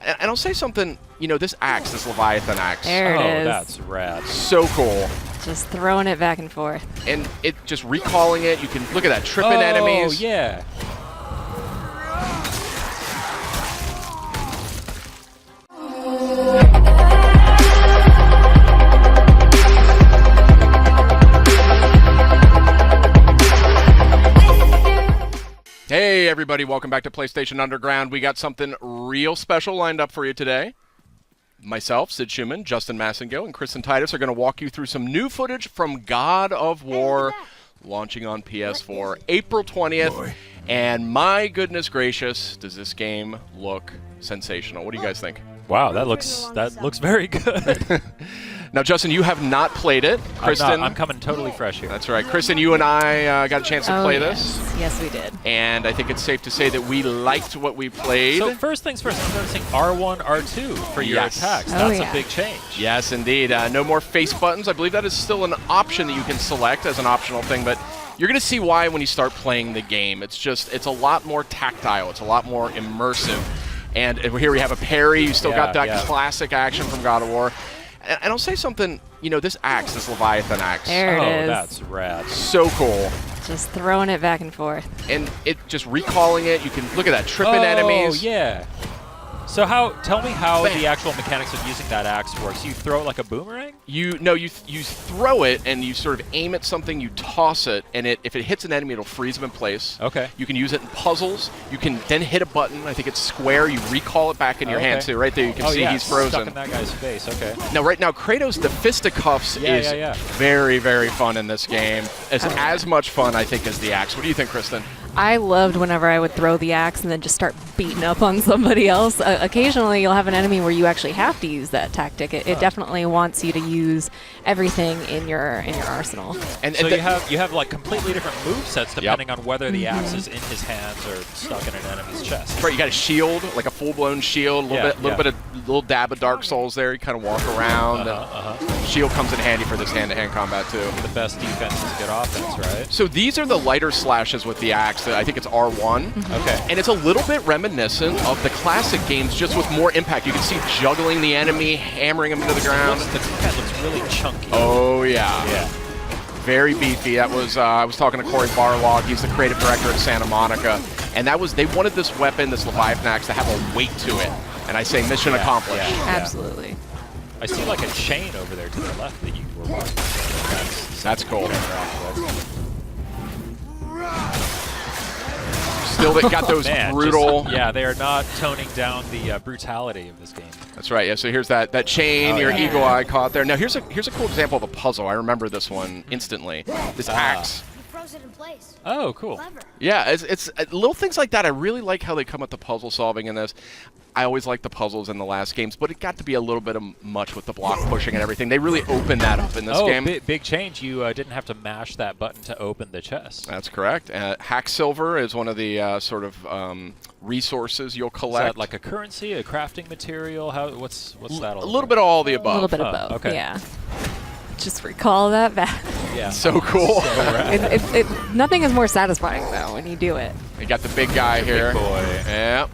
And I'll say something, you know, this axe, this Leviathan axe. There it is. That's rad. So cool. Just throwing it back and forth. And it just recalling it, you can look at that, tripping enemies. Oh, yeah. Hey everybody, welcome back to PlayStation Underground. We got something real special lined up for you today. Myself, Sid Schumann, Justin Massengill, and Kristen Titus are going to walk you through some new footage from God of War, launching on PS4 April 20th. And my goodness gracious, does this game look sensational. What do you guys think? Wow, that looks very good. Now, Justin, you have not played it. Kristen, I'm coming totally fresh here. That's right. Kristen, you and I got a chance to play this. Yes, we did. And I think it's safe to say that we liked what we played. So first things first, I'm noticing R1, R2 for your attacks. That's a big change. Yes, indeed. No more face buttons. I believe that is still an option that you can select as an optional thing, but you're going to see why when you start playing the game. It's a lot more tactile. It's a lot more immersive. And here we have a parry. You still got that classic action from God of War. And I'll say something, you know, this axe, this Leviathan axe. There it is. That's rad. So cool. Just throwing it back and forth. And it just recalling it, you can look at that, tripping enemies. Oh, yeah. So tell me how the actual mechanics of using that axe works. You throw it like a boomerang? You throw it and you sort of aim at something, you toss it, and if it hits an enemy, it'll freeze them in place. Okay. You can use it in puzzles. You can then hit a button. I think it's square. You recall it back in your hand too. Right there, you can see he's frozen. Stuck in that guy's face. Okay. Now, right now, Kratos, the fisticuffs is very, very fun in this game. It's as much fun, I think, as the axe. What do you think, Kristen? I loved whenever I would throw the axe and then just start beating up on somebody else. Occasionally, you'll have an enemy where you actually have to use that tactic. It definitely wants you to use everything in your arsenal. And so you have like completely different movesets depending on whether the axe is in his hands or stuck in an enemy's chest. Right, you got a shield, like a full-blown shield, a little dab of Dark Souls there. You kind of walk around. Shield comes in handy for this hand-to-hand combat too. The best defense is good offense, right? So these are the lighter slashes with the axe. I think it's R1. Okay. And it's a little bit reminiscent of the classic games, just with more impact. You can see juggling the enemy, hammering him into the ground. The head looks really chunky. Oh, yeah. Yeah. Very beefy. That was I was talking to Corey Barlog. He's the creative director at Santa Monica. And they wanted this weapon, this Leviathan axe, to have a weight to it. And I say mission accomplished. Yeah. Absolutely. I see like a chain over there to the left that you were walking. That's cool. Still got those brutal. They are not toning down the brutality of this game. That's right. Yeah. So here's that chain. Your eagle eye caught there. Now here's a cool example of a puzzle. I remember this one instantly. This axe. You froze it in place. Oh, cool. Clever. Yeah. It's little things like that. I really like how they come with the puzzle solving in this. I always liked the puzzles in the last games, but it got to be a little bit much with the block pushing and everything. They really opened that up in this game. Big change. You didn't have to mash that button to open the chest. That's correct. Hack silver is one of the sort of resources you'll collect. Is that like a currency, a crafting material? What's that all A little bit of all the above. A little bit of both. Okay. Yeah. Just recall that back. Yeah. So cool. So nothing is more satisfying though when you do it. You got the big guy here. Big boy. Yeah.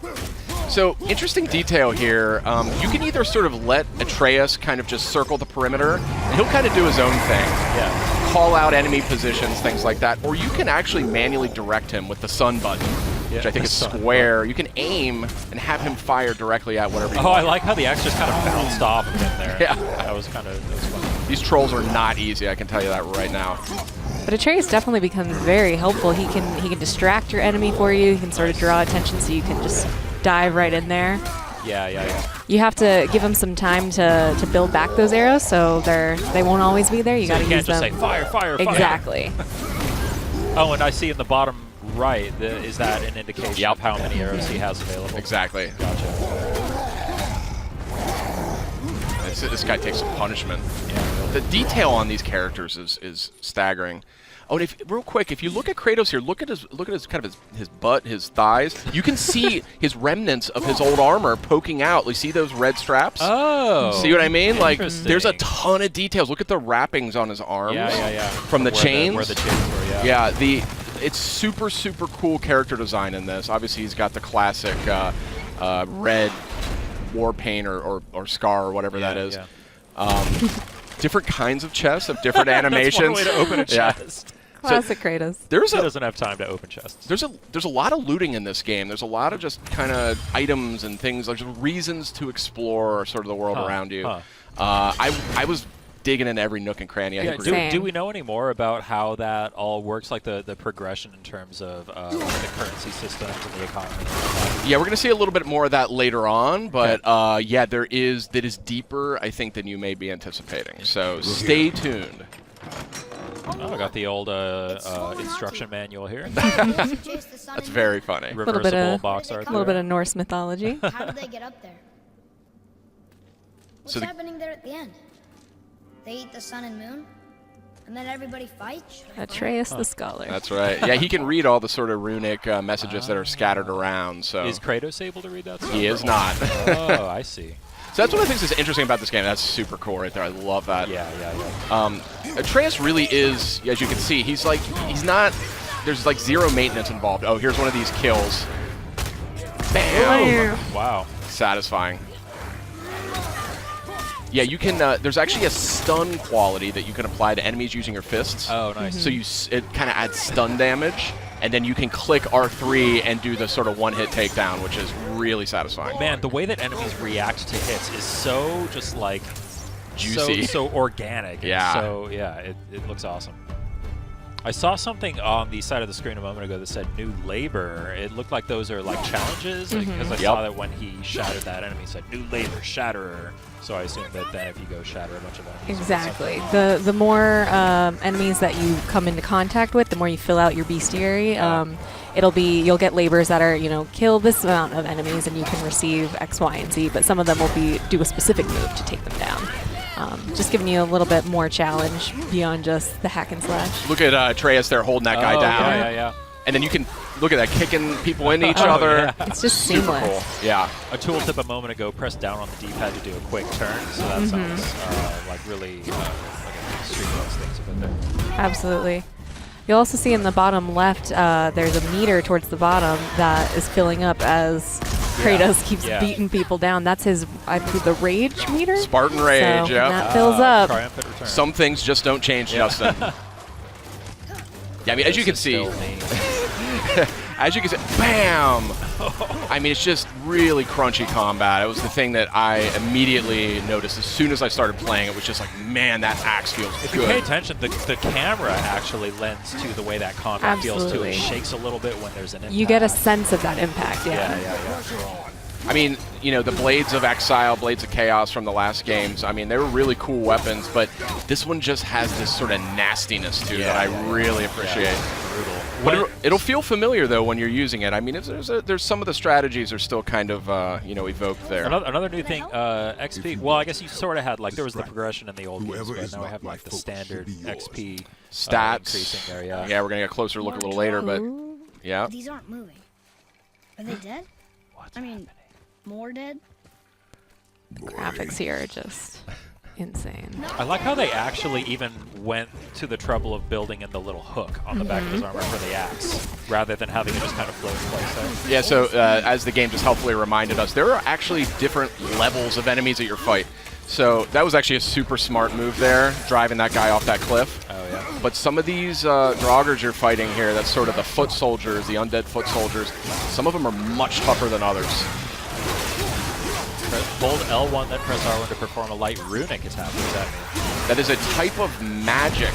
So, interesting detail here. You can either sort of let Atreus kind of just circle the perimeter, and he'll kind of do his own thing. Yeah. Call out enemy positions, things like that. Or you can actually manually direct him with the sun button, which I think is square. You can aim and have him fire directly at whatever you want. I like how the axe just kind of bounced off of him there. Yeah. That was fun. These trolls are not easy, I can tell you that right now. But Atreus definitely becomes very helpful. He can distract your enemy for you. He can sort of draw attention so you can just dive right in there. Yeah. You have to give them some time to build back those arrows, so they won't always be there. You got to use them. You can't just say fire, fire, fire. Exactly. Oh, and I see in the bottom right, is that an indication of how many arrows he has available? Exactly. Gotcha. This guy takes some punishment. Yeah. The detail on these characters is staggering. Oh, and real quick, if you look at Kratos here, look at his kind of his butt, his thighs. You can see his remnants of his old armor poking out. You see those red straps? Oh. See what I mean? Like, there's a ton of details. Look at the wrappings on his arms. Yeah. From the chains. Where the chains were, Yeah. It's super cool character design in this. Obviously, he's got the classic red war paint or scar or whatever that is. Different kinds of chests of different animations. That's one way to open a chest. Classic Kratos. He doesn't have time to open chests. There's a lot of looting in this game. There's a lot of just kind of items and things, like just reasons to explore sort of the world around you. I was digging in every nook and cranny. Do we know any more about how that all works, like the progression in terms of the currency systems and the economy? Yeah, we're going to see a little bit more of that later on, but yeah, that is deeper, I think, than you may be anticipating. So stay tuned. Oh, I got the old instruction manual here. That's very funny. Reversible box art. A little bit of Norse mythology. How did they get up there? What's happening there at the end? They eat the sun and moon, and then everybody fights? Atreus the Scholar. That's right. Yeah, he can read all the sort of runic messages that are scattered around. So is Kratos able to read that stuff? He is not. Oh, I see. So that's one of the things that's interesting about this game. That's super cool right there. I love that. Yeah. Atreus really is, as you can see, he's not, there's like zero maintenance involved. Oh, here's one of these kills. Bam! Wow. Satisfying. Yeah, you can, there's actually a stun quality that you can apply to enemies using your fists. Oh, nice. So it kind of adds stun damage. And then you can click R3 and do the sort of one-hit takedown, which is really satisfying. Man, the way that enemies react to hits is so just like juicy, so organic. Yeah. So yeah, it looks awesome. I saw something on the side of the screen a moment ago that said new labor. It looked like those are like challenges because I saw that when he shattered that enemy, it said new labor, shatterer. So I assume that then if you go shatter a bunch of enemies. Exactly. The more enemies that you come into contact with, the more you fill out your bestiary. You'll get labors that are, kill this amount of enemies and you can receive X, Y, and Z, but some of them will do a specific move to take them down. Just giving you a little bit more challenge beyond just the hack and slash. Look at Atreus there holding that guy down. Yeah. And then you can look at that, kicking people into each other. Yeah. It's just super seamless. Cool. Yeah. A tooltip a moment ago, press down on the D-pad to do a quick turn. So that sounds like really like a streetwise things a bit there. Absolutely. You'll also see in the bottom left, there's a meter towards the bottom that is filling up as Kratos keeps beating people down. That's his, I believe, the rage meter? Spartan rage, so yeah. That fills up. Triumphant return. Some things just don't change, Justin. Yeah, I mean, as you can see, bam! I mean, it's just really crunchy combat. It was the thing that I immediately noticed as soon as I started playing. It was just like, man, that axe feels If good. you pay attention, the camera actually lends to the way that combat feels too. It shakes a little bit when there's an impact. You get a sense of that impact, Yeah. I mean, the Blades of Exile, Blades of Chaos from the last games, I mean, they were really cool weapons, but this one just has this sort of nastiness to it that I really appreciate. Brutal. But it'll feel familiar, though, when you're using it. I mean, there's some of the strategies are still kind of, evoked there. Another new thing, XP. Well, I guess you sort of had, like, there was the progression in the old games, but now we have, like, the standard XP stats increasing there, yeah. Yeah, we're going to get a closer look a little later, but yeah. These aren't moving. Are they dead? I mean, more dead? Graphics here are just insane. I like how they actually even went to the trouble of building in the little hook on the back of his armor for the axe, rather than having it just kind of float in place there. Yeah, so as the game just helpfully reminded us, there are actually different levels of enemies at your fight. So that was actually a super smart move there, driving that guy off that cliff. Oh, yeah. But some of these Draugrs you're fighting here, that's sort of the foot soldiers, the undead foot soldiers, some of them are much tougher than others. Hold L1, then press R1 to perform a light runic attack. What does that mean? That is a type of magic.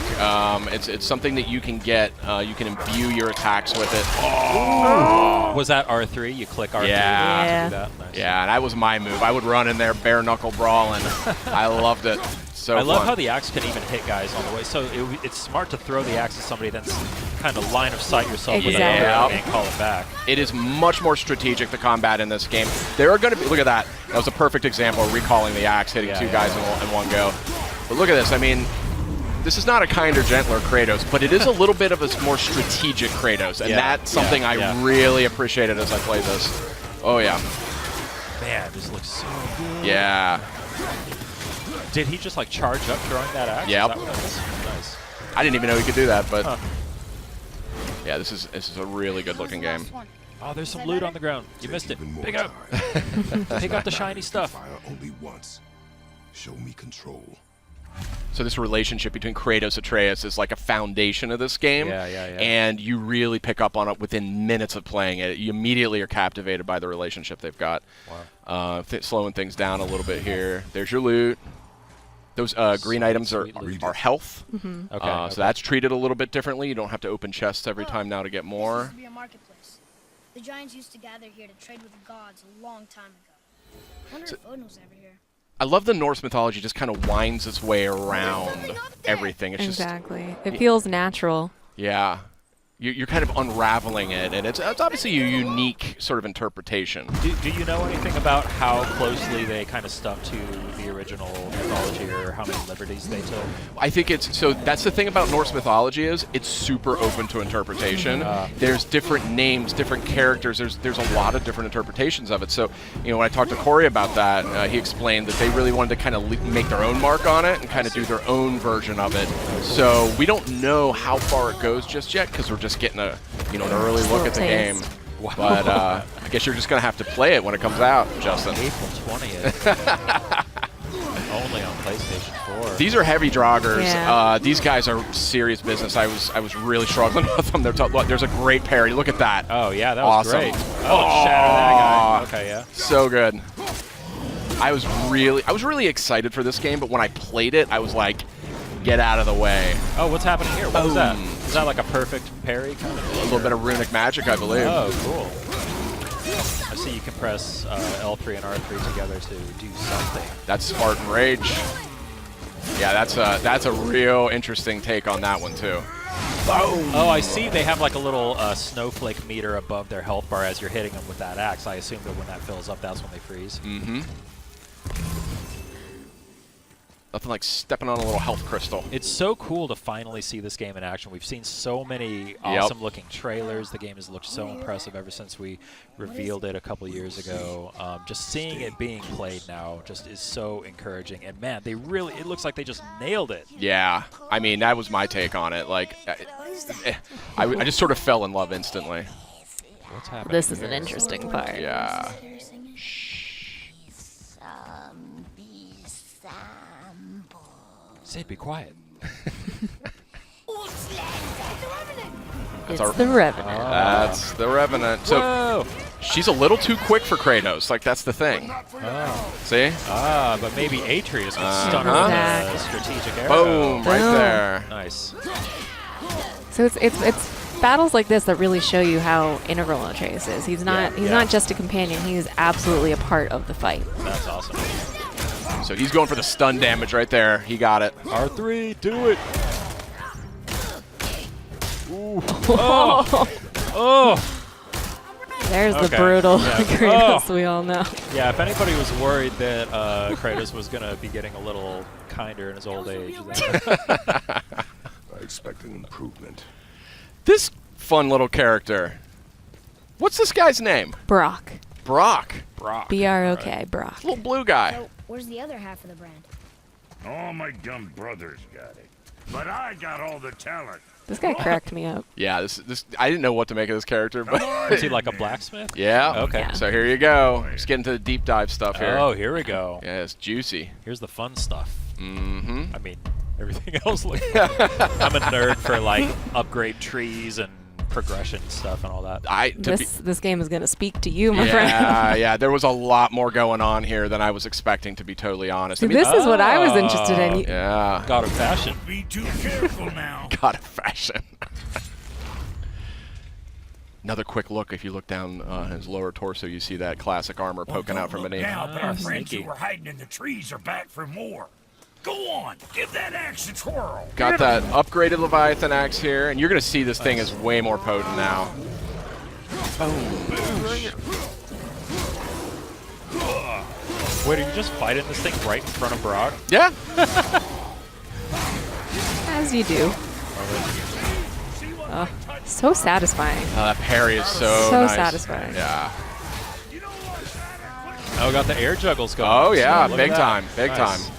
It's something that you can get. You can imbue your attacks with it. Oh! Was that R3? You click R3 Yeah. to do that? Nice. Yeah, and that was my move. I would run in there bare knuckle brawling. I loved it. So I love fun. how the axe can even hit guys on the way. So it's smart to throw the axe at somebody, then kind of line of sight yourself with Exactly. it and call it back. It is much more strategic, the combat in this game. There are going to be, look at that. That was a perfect example of recalling the axe, hitting two guys in one go. But look at this. I mean, this is not a kinder, gentler Kratos, but it is a little bit of a more strategic Kratos, and that's something I really appreciated as I played this. Oh, yeah. Man, this looks so good. Yeah. Did he just like charge up throwing that axe? Yep. Is that what that is? Nice. I didn't even know he could do that, but yeah, this is a really good looking game. Oh, there's some loot on the ground. You missed it. Pick up. Pick up the shiny stuff. Fire only once. Show me control. So this relationship between Kratos and Atreus is like a foundation of this game. Yeah. And you really pick up on it within minutes of playing it. You immediately are captivated by the relationship they've got. Wow. Slowing things down a little bit here. There's your loot. Those green items are health. Okay. So that's treated a little bit differently. You don't have to open chests every time now to get This more. used to be a marketplace. The giants used to gather here to trade with the gods a long time ago. I wonder if Odin was ever here. I love the Norse mythology just kind of winds its way around everything. It's Exactly. It feels natural. Yeah. You're kind of unraveling it, and it's obviously a unique sort of interpretation. Do you know anything about how closely they kind of stuck to the original mythology, or how many liberties they took? I think that's the thing about Norse mythology is it's super open to interpretation. There's different names, different characters. There's a lot of different interpretations of it. So, when I talked to Corey about that, he explained that they really wanted to kind of make their own mark on it and kind of do their own version of it. So we don't know how far it goes just yet because we're just getting an early look at the game. Wow. But I guess you're just gonna have to play it when it comes out, Justin. April 20th. Only on PlayStation 4. These are heavy joggers. Yeah. These guys are serious business. I was really struggling with them. There's a great parody. Look at that. Oh yeah, that was Awesome. great. Oh, shatter that guy. Okay, yeah. So good. I was really excited for this game, but when I played it, I was like, get out of the way. Oh, what's happening here? What was that? Is that like a perfect parry kind of thing? A little bit of runic magic, I believe. Oh, cool. I see you can press L3 and R3 together to do something. That's Spartan Rage. Yeah, that's a real interesting take on that one too. Boom. Oh, I see they have like a little snowflake meter above their health bar as you're hitting them with that axe. I assume that when that fills up, that's when they freeze. Mm-hmm. Nothing like stepping on a little health crystal. It's so cool to finally see this game in action. We've seen so many awesome-looking trailers. The game has looked so impressive ever since we revealed it a couple years ago. Just seeing it being played now just is so encouraging. And man, it looks like they just nailed it. Yeah, I mean, that was my take on it. Like, I just sort of fell in love instantly. What's happening? This is an interesting part. Yeah. Say, be quiet. It's the Revenant. That's the Revenant. So Whoa! she's a little too quick for Kratos. Like, that's the thing. Oh. See? But maybe Atreus can stun her with a strategic arrow. Boom! Right there. Nice. So it's battles like this that really show you how integral Atreus is. He's not just a companion. He is absolutely a part of the fight. That's awesome. So he's going for the stun damage right there. He got it. R3, do it. Ooh. Oh. Oh. There's the Okay. brutal Yeah. Kratos we all know. Yeah, if anybody was worried that Kratos was going to be getting a little kinder in his old age. I expect an improvement. This fun little character. What's this guy's name? Brock. Brock. Brock. B-R-O-K, Brock. Little blue guy. So, where's the other half of the brand? All my dumb brothers got it. But I got all the talent. This guy cracked me up. Yeah, this I didn't know what to make of this character, but Is he like a blacksmith? yeah. Okay. Yeah. So here you go. Just getting to the deep dive stuff here. Oh, here we go. Yeah, it's juicy. Here's the fun stuff. Mm-hmm. I mean, everything else looks I'm a nerd for like upgrade trees and progression stuff and all that. This game is going to speak to you, my friend. Yeah. There was a lot more going on here than I was expecting, to be totally honest. See, this is what I was interested in. Yeah. God of fashion. Be too careful now. God of fashion. Another quick look. If you look down his lower torso, you see that classic armor poking out from beneath. Now, but our friends sneaky. who were hiding in the trees are back for more. Go on, give that axe a twirl. Got that upgraded Leviathan axe here, and you're going to see this thing is way more potent now. Wait, are you just fighting this thing right in front of Brock? Yeah. As you do. So satisfying. That parry is so nice. satisfying. Yeah. Oh, we got the air juggles going. Oh, yeah. Look at Big that. time. Big Nice. time.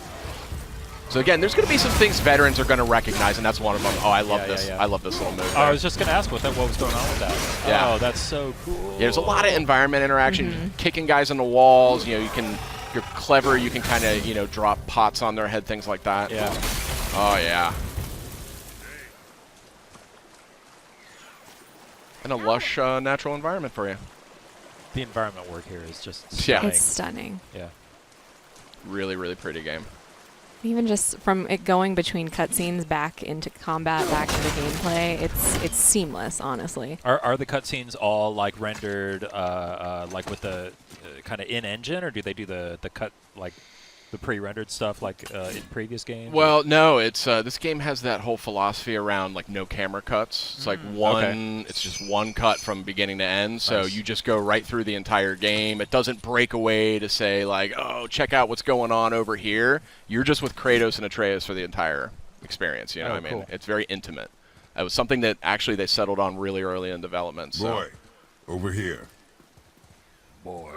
So again, there's going to be some things veterans are going to recognize, and that's one of them. Oh, I love Yeah, this. yeah, yeah. I love this little move. I was just going to ask what was going on with that. Yeah. Oh, that's so cool. Yeah, there's a lot of environment interaction, kicking guys on the walls. You know, if you're clever, you can kind of, drop pots on their head, things like that. Yeah. Oh, yeah. And a lush natural environment for you. The environment work here is just Yeah. stunning. It's stunning. Yeah. Really, really pretty game. Even just from it going between cutscenes back into combat, back into gameplay, it's seamless, honestly. Are the cutscenes all like rendered like with the kind of in-engine, or do they do the cut like the pre-rendered stuff like in previous games? Well, no, it's this game has that whole philosophy around like no camera cuts. It's like it's just one cut from beginning to end. So Nice. you just go right through the entire game. It doesn't break away to say like, oh, check out what's going on over here. You're just with Kratos and Atreus for the entire experience. You know Oh, what I mean? cool. It's very intimate. It was something that actually they settled on really early in development. So. Boy, over here. Boy.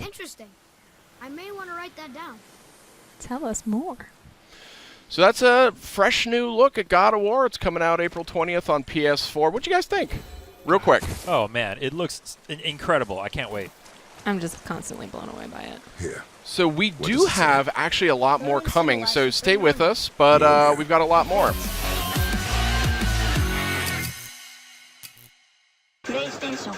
Interesting. I may want to write that down. Tell us more. So that's a fresh new look at God of War. It's coming out April 20th on PS4. What'd you guys think? Real quick. Oh man, it looks incredible. I can't wait. I'm just constantly blown away by it. Here. So we What do does it say? have actually a lot more coming, so stay with us, but we've got a lot more. PlayStation.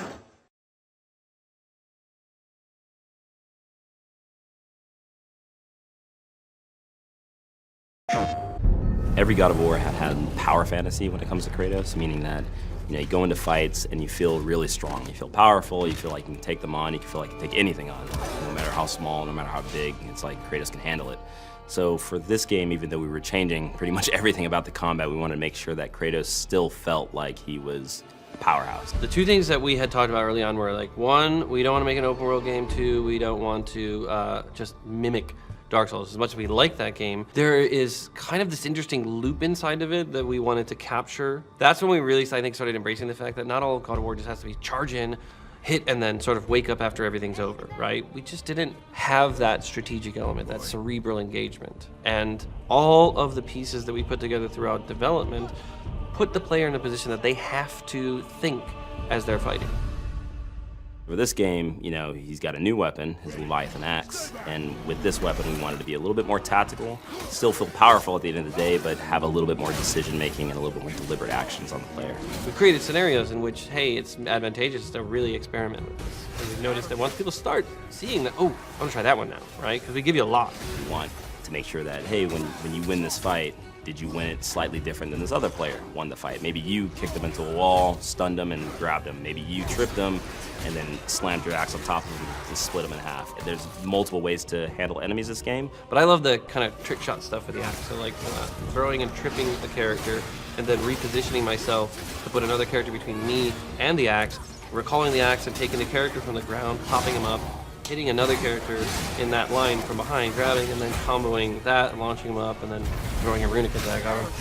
Every God of War had power fantasy when it comes to Kratos, meaning that you go into fights and you feel really strong. You feel powerful, you feel like you can take them on, you feel like you can take anything on, no matter how small, no matter how big, it's like Kratos can handle it. So for this game, even though we were changing pretty much everything about the combat, we wanted to make sure that Kratos still felt like he was a powerhouse. The two things that we had talked about early on were like, one, we don't want to make an open world game. Two, we don't want to just mimic Dark Souls. As much as we like that game, there is kind of this interesting loop inside of it that we wanted to capture. That's when we really, I think, started embracing the fact that not all of God of War just has to be charge in, hit, and then sort of wake up after everything's over, right? We just didn't have that strategic element, that cerebral engagement. And all of the pieces that we put together throughout development put the player in a position that they have to think as they're fighting. For this game, he's got a new weapon, his Leviathan axe, and with this weapon we wanted to be a little bit more tactical, still feel powerful at the end of the day, but have a little bit more decision making and a little bit more deliberate actions on the player. We created scenarios in which, hey, it's advantageous to really experiment with this. And we've noticed that once people start seeing that, oh, I'm gonna try that one now, right? Because we give you a lot. We want to make sure that, hey, when you win this fight, did you win it slightly different than this other player won the fight? Maybe you kicked him into a wall, stunned him, and grabbed him. Maybe you tripped him and then slammed your axe on top of him to split him in half. There's multiple ways to handle enemies this game. But I love the kind of trick shot stuff with the axe. So like throwing and tripping a character and then repositioning myself to put another character between me and the axe, recalling the axe and taking the character from the ground, popping him up, hitting another character in that line from behind, grabbing and then comboing that, launching him up, and then throwing a runic attack on him.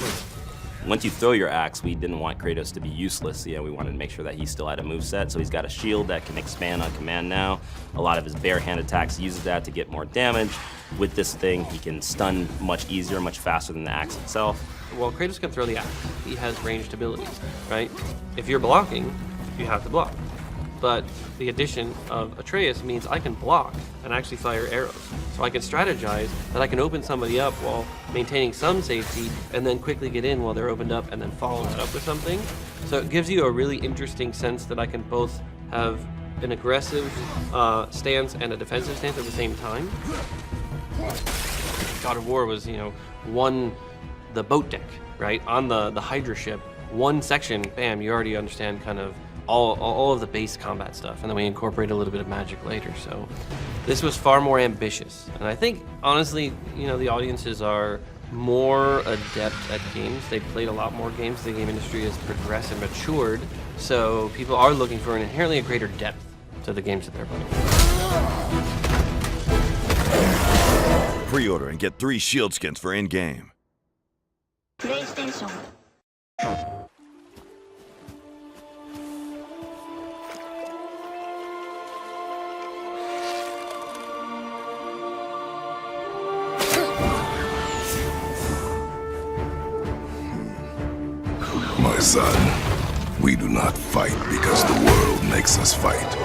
Once you throw your axe, we didn't want Kratos to be useless. We wanted to make sure that he still had a moveset. So he's got a shield that can expand on command now. A lot of his bare-hand attacks uses that to get more damage. With this thing, he can stun much easier, much faster than the axe itself. Well, Kratos can throw the axe. He has ranged abilities, right? If you're blocking, you have to block. But the addition of Atreus means I can block and actually fire arrows. So I can strategize that I can open somebody up while maintaining some safety and then quickly get in while they're opened up and then follow that up with something. So it gives you a really interesting sense that I can both have an aggressive stance and a defensive stance at the same time. God of War was, the boat deck, right? On the Hydra ship, one section, bam, you already understand kind of all of the base combat stuff, and then we incorporate a little bit of magic later. So this was far more ambitious, and I think honestly, the audiences are more adept at games. They've played a lot more games. The game industry has progressed and matured, so people are looking for inherently a greater depth to the games that they're playing. Pre-order and get 3 shield skins for in-game. PlayStation. My son, we do not fight because the world makes us fight.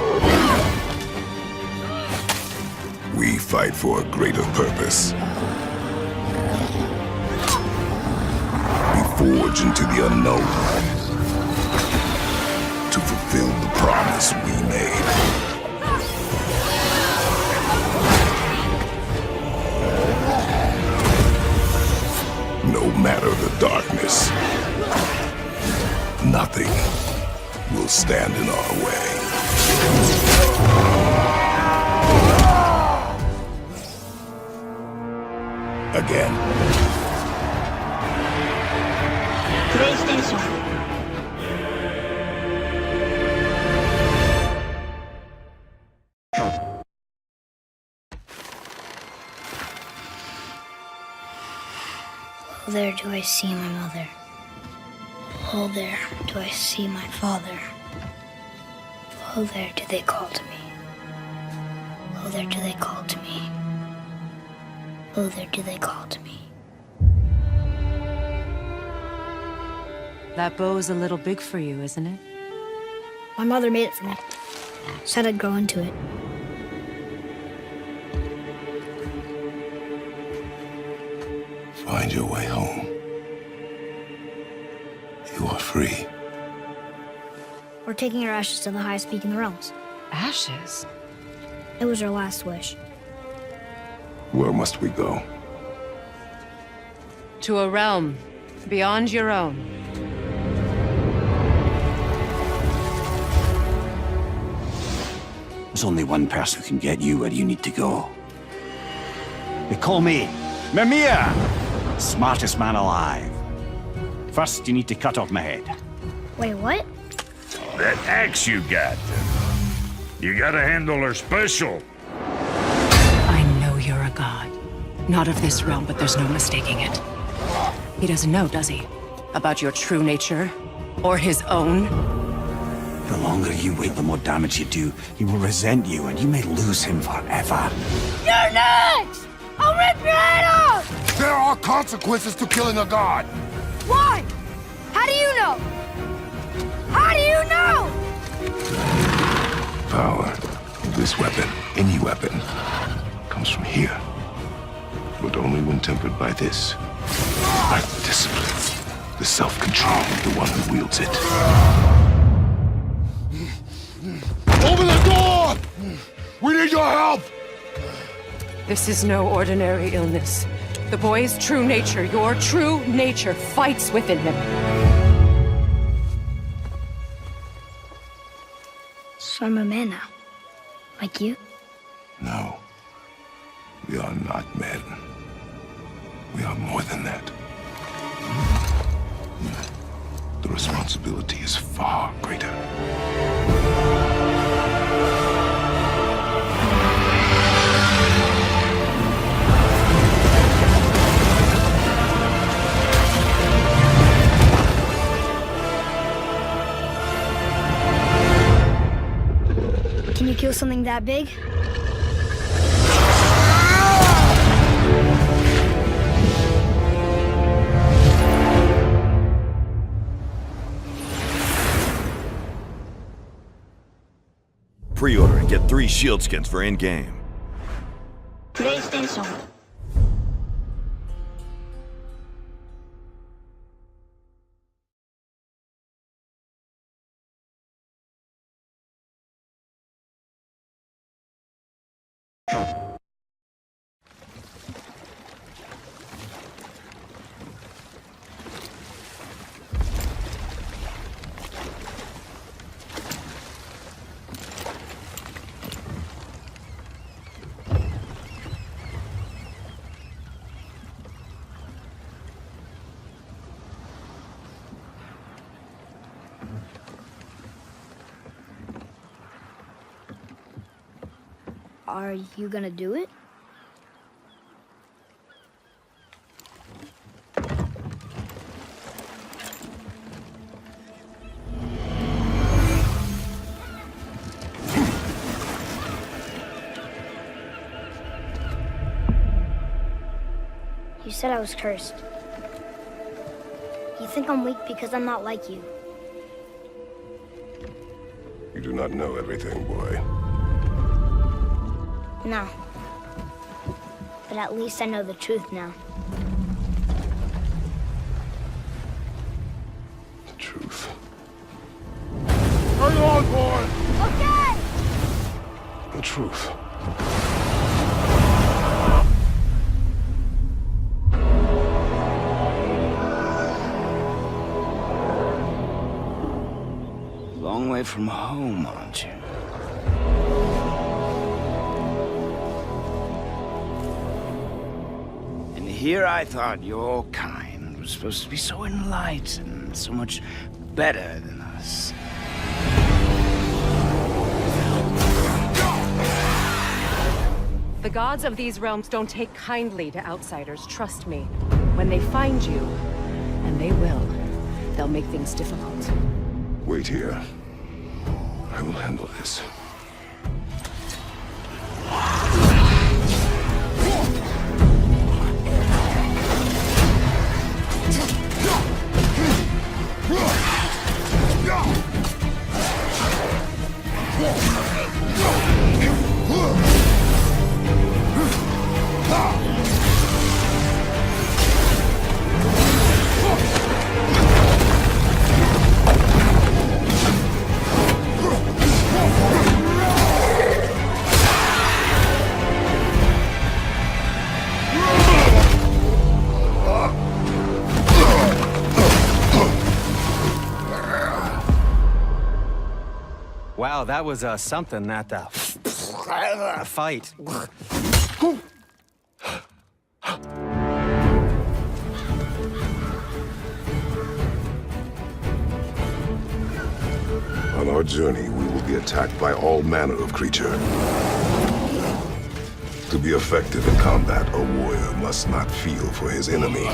We fight for a greater purpose. We forge into the unknown to fulfill the promise we made. No matter the darkness, nothing will stand in our way. Again. PlayStation. Oh, there do I see my mother. Oh, there do I see my father. Oh, there do they call to me. Oh, there do they call to me. Oh, there do they call to me. That bow's a little big for you, isn't it? My mother made it for me. Said I'd grow into it. Find your way home. You are free. We're taking our ashes to the highest peak in the realms. Ashes? It was our last wish. Where must we go? To a realm beyond your own. There's only one person who can get you where you need to go. They call me Mimir, smartest man alive. First, you need to cut off my head. Wait, what? That axe you got. You gotta handle her special. I know you're a god. Not of this realm, but there's no mistaking it. He doesn't know, does he? About your true nature? Or his own? The longer you wait, the more damage you do. He will resent you, and you may lose him forever. You're next! I'll rip your head off! There are consequences to killing a god! Why? How do you know? How do you know? Power, this weapon, any weapon, comes from here. But only when tempered by this. By discipline. The self-control of the one who wields it. Open the door! We need your help! This is no ordinary illness. The boy's true nature, your true nature, fights within him. So I'm a man now. Like you? No. We are not men. We are more than that. The responsibility is far greater. Can you kill something that big? Pre-order and get 3 shield skins for in-game. PlayStation. Are you gonna do it? You said I was cursed. You think I'm weak because I'm not like you. You do not know everything, boy. No. But at least I know the truth now. The truth. Hang on, boy! Okay! The truth. Long way from home, aren't you? And here I thought your kind was supposed to be so enlightened, so much better than us. The gods of these realms don't take kindly to outsiders, trust me. When they find you, and they will, they'll make things difficult. Wait here. I will handle this. Wow, that was something, that fight. On our journey, we will be attacked by all manner of creature. To be effective in combat, a warrior must not feel for his enemy.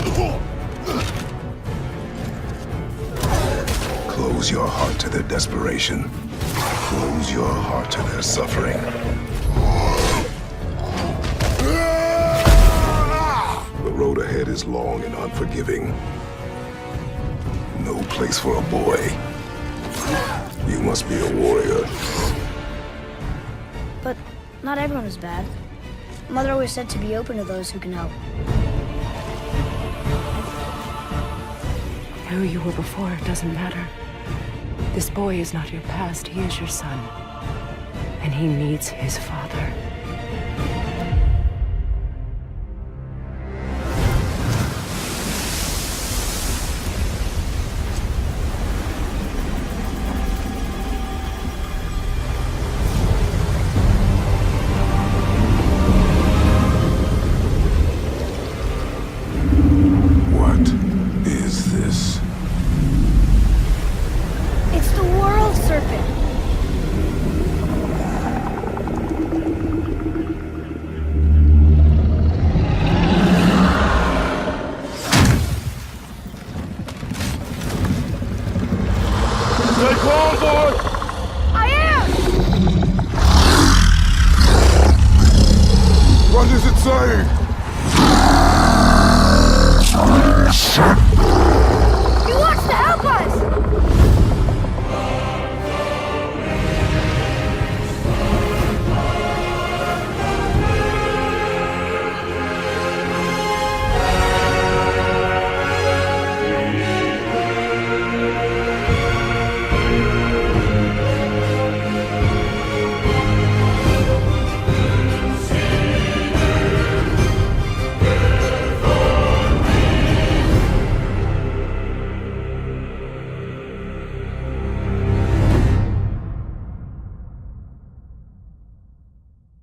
Close your heart to their desperation. Close your heart to their suffering. The road ahead is long and unforgiving. No place for a boy. You must be a warrior. But not everyone is bad. Mother always said to be open to those who can help. Who you were before doesn't matter. This boy is not your past, he is your son. And he needs his father. What is this? It's the world serpent! Stay calm, boy! I am! What is it saying? He wants to help us!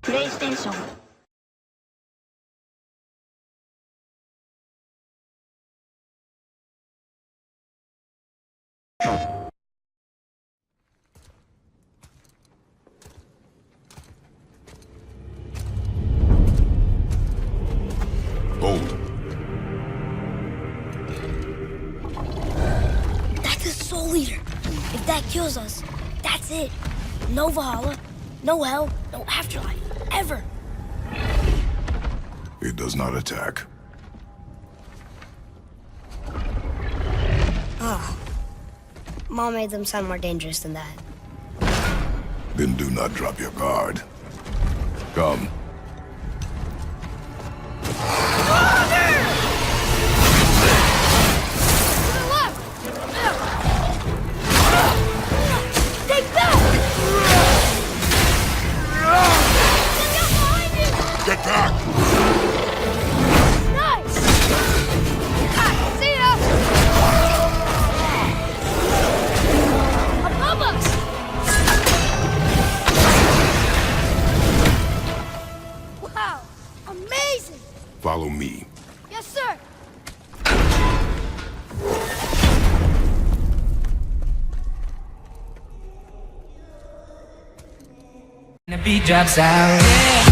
PlayStation. Hold. That's a soul eater. If that kills us, that's it. No Valhalla, no hell, no afterlife, ever. It does not attack. Oh. Mom made them sound more dangerous than that. Then do not drop your guard. Come. Take that! Get back! Nice! See ya! Above us! Wow! Amazing! Follow me. Yes, sir! The beat drops out.